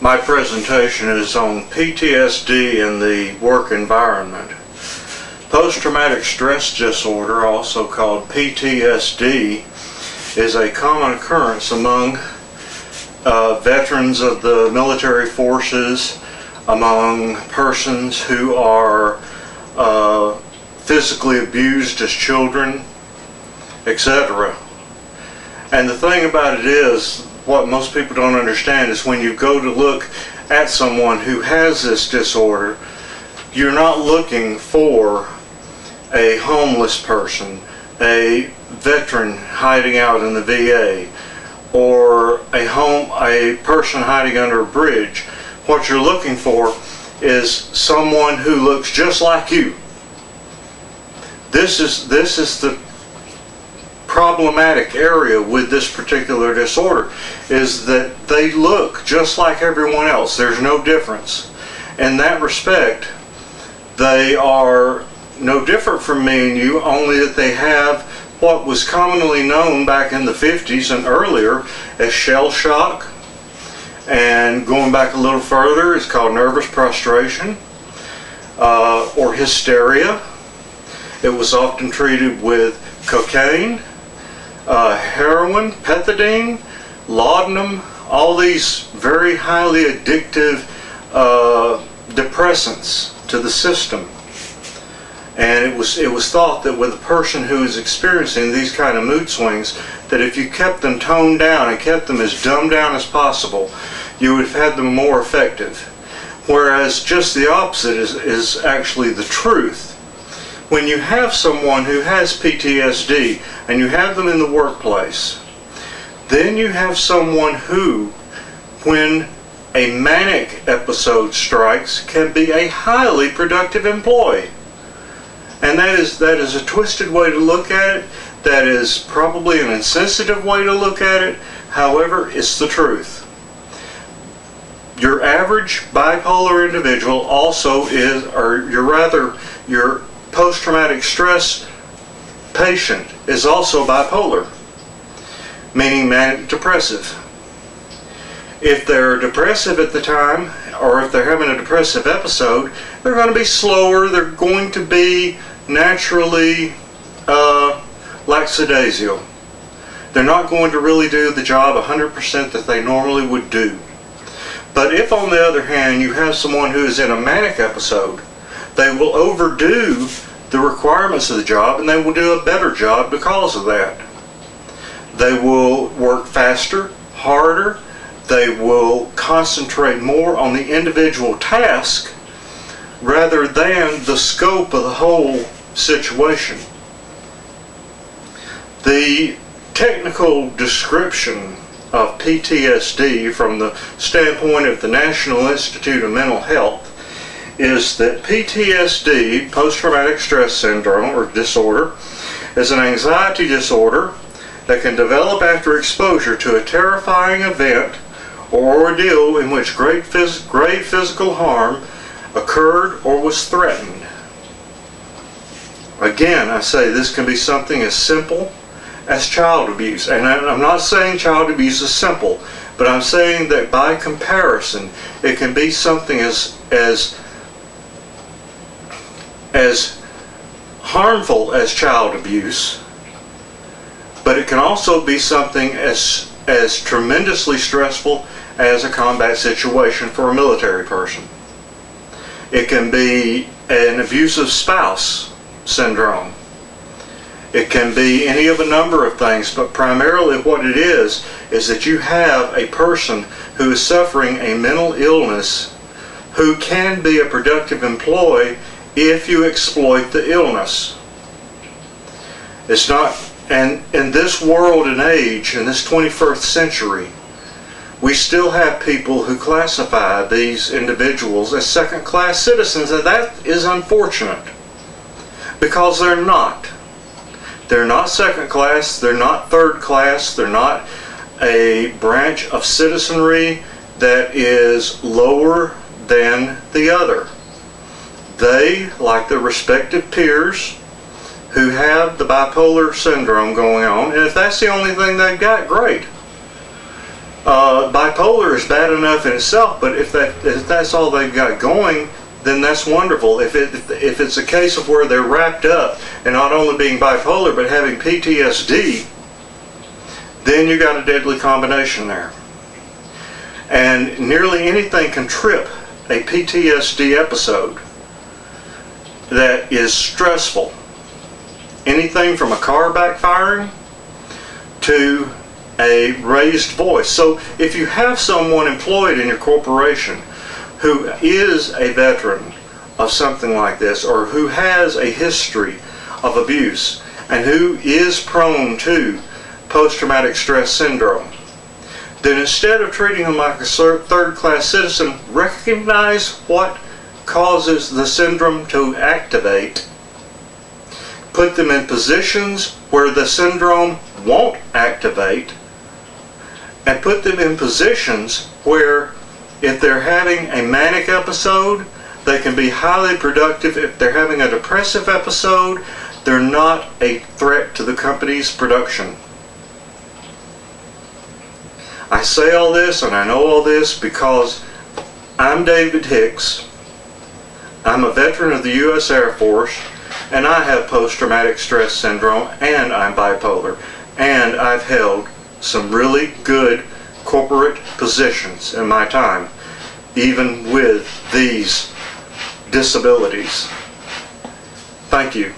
My presentation is on PTSD in the work environment. Post-traumatic stress disorder, also called PTSD, is a common occurrence among veterans of the military forces, among persons who are physically abused as children, etc. And the thing about it is, what most people don't understand is when you go to look at someone who has this disorder, you're not looking for a homeless person, a veteran hiding out in the VA, or a person hiding under a bridge. What you're looking for is someone who looks just like you. This is the problematic area with this particular disorder, is that they look just like everyone else. There's no difference. In that respect, they are no different from me and you, only that they have what was commonly known back in the 50s and earlier as shell shock, and going back a little further, it's called nervous prostration or hysteria. It was often treated with cocaine, heroin, pethidine, laudanum, all these very highly addictive depressants to the system. And it was thought that with a person who is experiencing these kind of mood swings, that if you kept them toned down and kept them as dumbed down as possible, you would have had them more effective. Whereas just the opposite is actually the truth. When you have someone who has PTSD and you have them in the workplace, then you have someone who, when a manic episode strikes, can be a highly productive employee. And that is a twisted way to look at it. That is probably an insensitive way to look at it. However, it's the truth. Your average bipolar individual also is, your post-traumatic stress patient is also bipolar, meaning manic depressive. If they're depressive at the time, or if they're having a depressive episode, they're going to be slower, they're going to be naturally lackadaisical. They're not going to really do the job 100% that they normally would do. But if, on the other hand, you have someone who is in a manic episode, they will overdo the requirements of the job and they will do a better job because of that. They will work faster, harder, they will concentrate more on the individual task rather than the scope of the whole situation. The technical description of PTSD from the standpoint of the National Institute of Mental Health is that PTSD, post-traumatic stress syndrome or disorder, is an anxiety disorder that can develop after exposure to a terrifying event or ordeal in which grave physical harm occurred or was threatened. Again, I say this can be something as simple as child abuse. And I'm not saying child abuse is simple, but I'm saying that by comparison, it can be something as harmful as child abuse, but it can also be something as tremendously stressful as a combat situation for a military person. It can be an abusive spouse syndrome. It can be any of a number of things, but primarily what it is that you have a person who is suffering a mental illness who can be a productive employee if you exploit the illness. It's not, and in this world and age, in this 21st century, we still have people who classify these individuals as second-class citizens, and that is unfortunate because they're not. They're not second class, they're not third class, they're not a branch of citizenry that is lower than the other. They, like their respective peers who have the bipolar syndrome going on, and if that's the only thing they've got, great. Bipolar is bad enough in itself, but if that's all they've got going, then that's wonderful. If it's a case of where they're wrapped up and not only being bipolar but having PTSD, then you got a deadly combination there. And nearly anything can trip a PTSD episode that is stressful. Anything from a car backfiring to a raised voice. So if you have someone employed in your corporation who is a veteran of something like this, or who has a history of abuse and who is prone to post-traumatic stress syndrome, then instead of treating them like a third-class citizen, recognize what causes the syndrome to activate. Put them in positions where the syndrome won't activate, and put them in positions where if they're having a manic episode, they can be highly productive. If they're having a depressive episode, they're not a threat to the company's production. I say all this and I know all this because I'm David Hicks. I'm a veteran of the U.S. Air Force, and I have post-traumatic stress syndrome, and I'm bipolar, and I've held some really good corporate positions in my time, even with these disabilities. Thank you.